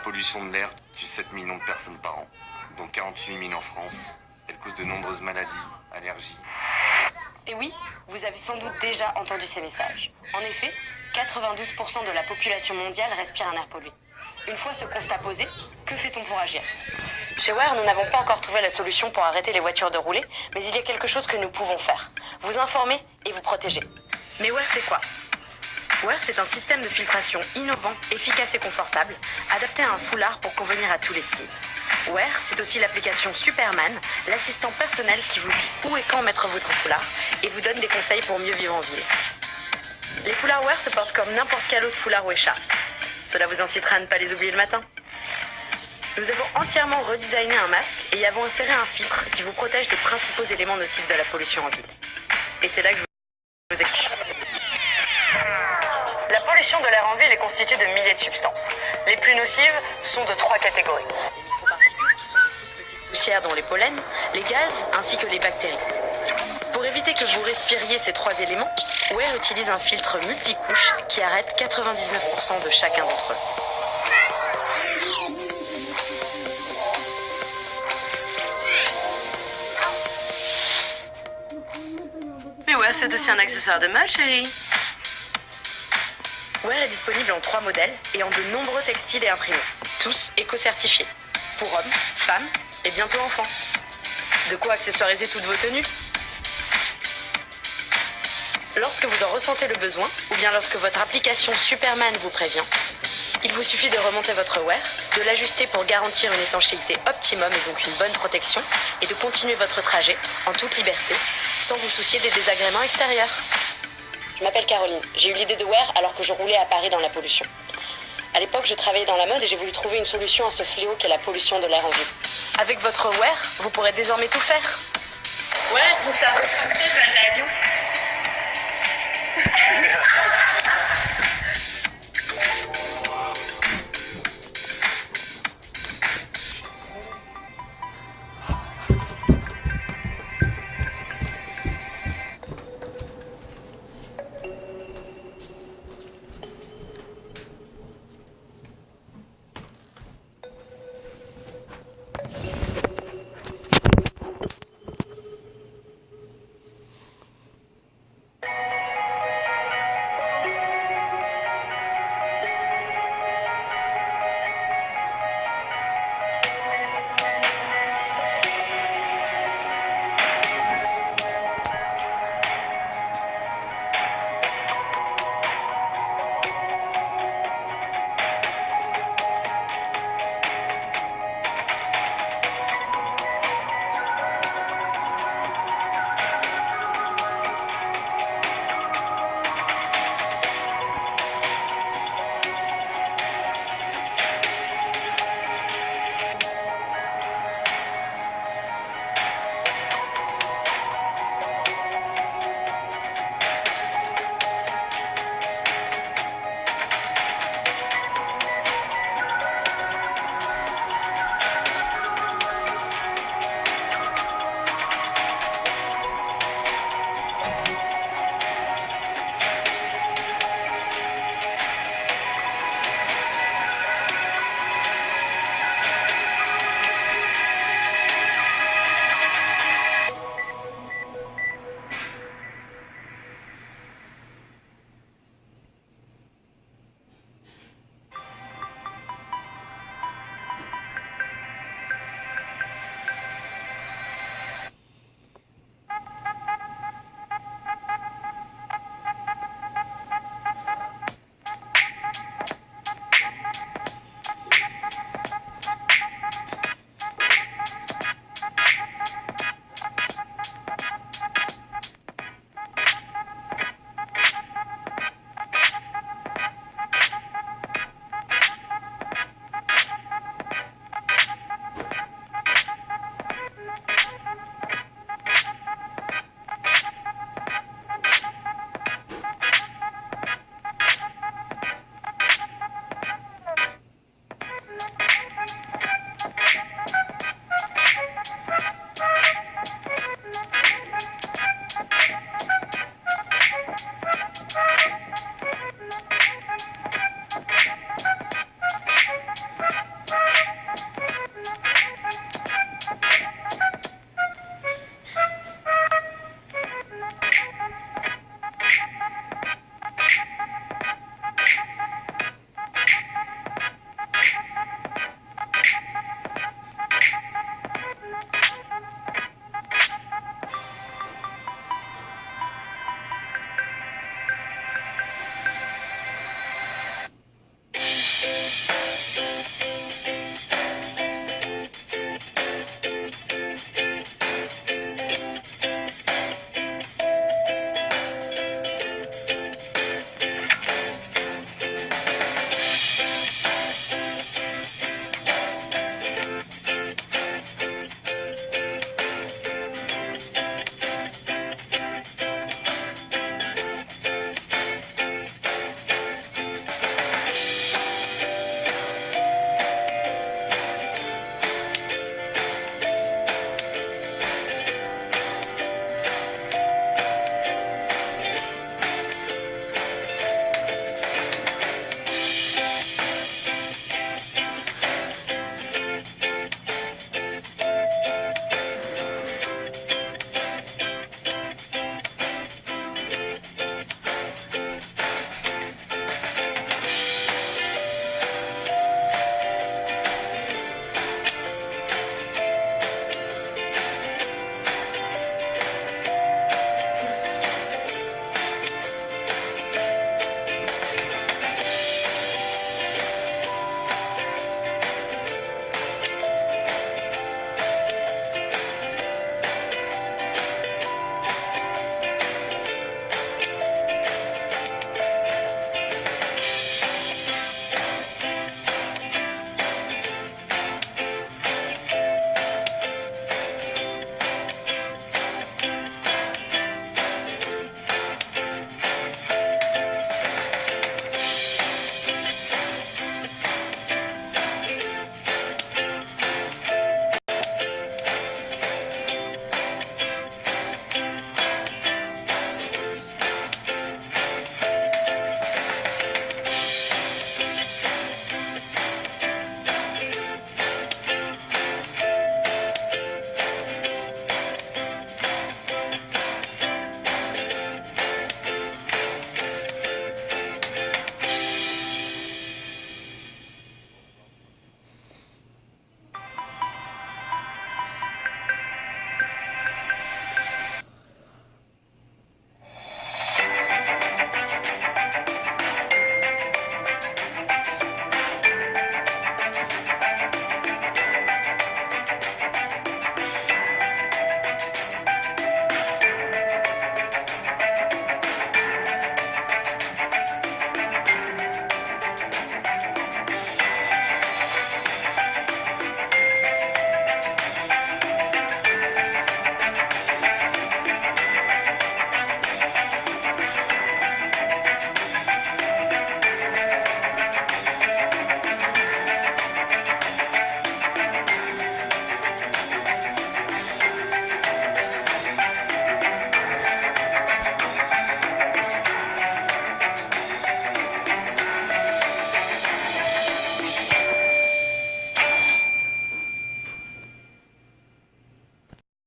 pollution de l'air tue 7 millions de personnes par an, dont 48 000 en France. Elle cause de nombreuses maladies, allergies. Et oui, vous avez sans doute déjà entendu ces messages. En effet, 92% de la population mondiale respire un air pollué. Une fois ce constat posé, que fait-on pour agir? Chez Wear, nous n'avons pas encore trouvé la solution pour arrêter les voitures de rouler, mais il y a quelque chose que nous pouvons faire. Vous informer et vous protéger. Mais Wear, c'est quoi? Wear, c'est un système de filtration innovant, efficace et confortable, adapté à un foulard pour convenir à tous les styles. Wear, c'est aussi l'application Superman, l'assistant personnel qui vous dit où et quand mettre votre foulard et vous donne des conseils pour mieux vivre en ville. Les foulards Wear se portent comme n'importe quel autre foulard ou écharpe. Cela vous incitera à ne pas les oublier le matin. Nous avons entièrement redesigné un masque et y avons inséré un filtre qui vous protège des principaux éléments nocifs de la pollution en ville. Et c'est là que je vous explique. La pollution de l'air en ville est constituée de milliers de substances. Les plus nocives sont de 3 catégories. Les microparticules, qui sont de toutes petites poussières dont les pollens, les gaz ainsi que les bactéries. Pour éviter que vous respiriez ces 3 éléments, Wear utilise un filtre multicouche qui arrête 99% de chacun d'entre eux. Mais Wear, c'est aussi un accessoire de mode, chérie. Wear est disponible en 3 modèles et en de nombreux textiles et imprimés, tous éco-certifiés, pour hommes, femmes et bientôt enfants. De quoi accessoiriser toutes vos tenues. Lorsque vous en ressentez le besoin, ou bien lorsque votre application Superman vous prévient, il vous suffit de remonter votre Wear, de l'ajuster pour garantir une étanchéité optimum et donc une bonne protection, et de continuer votre trajet en toute liberté, sans vous soucier des désagréments extérieurs. Je m'appelle Caroline, j'ai eu l'idée de Wear alors que je roulais à Paris dans la pollution. À l'époque, je travaillais dans la mode et j'ai voulu trouver une solution à ce fléau qu'est la pollution de l'air en ville. Avec votre Wear, vous pourrez désormais tout faire. Ouais, je trouve ça retranscrit de la radio.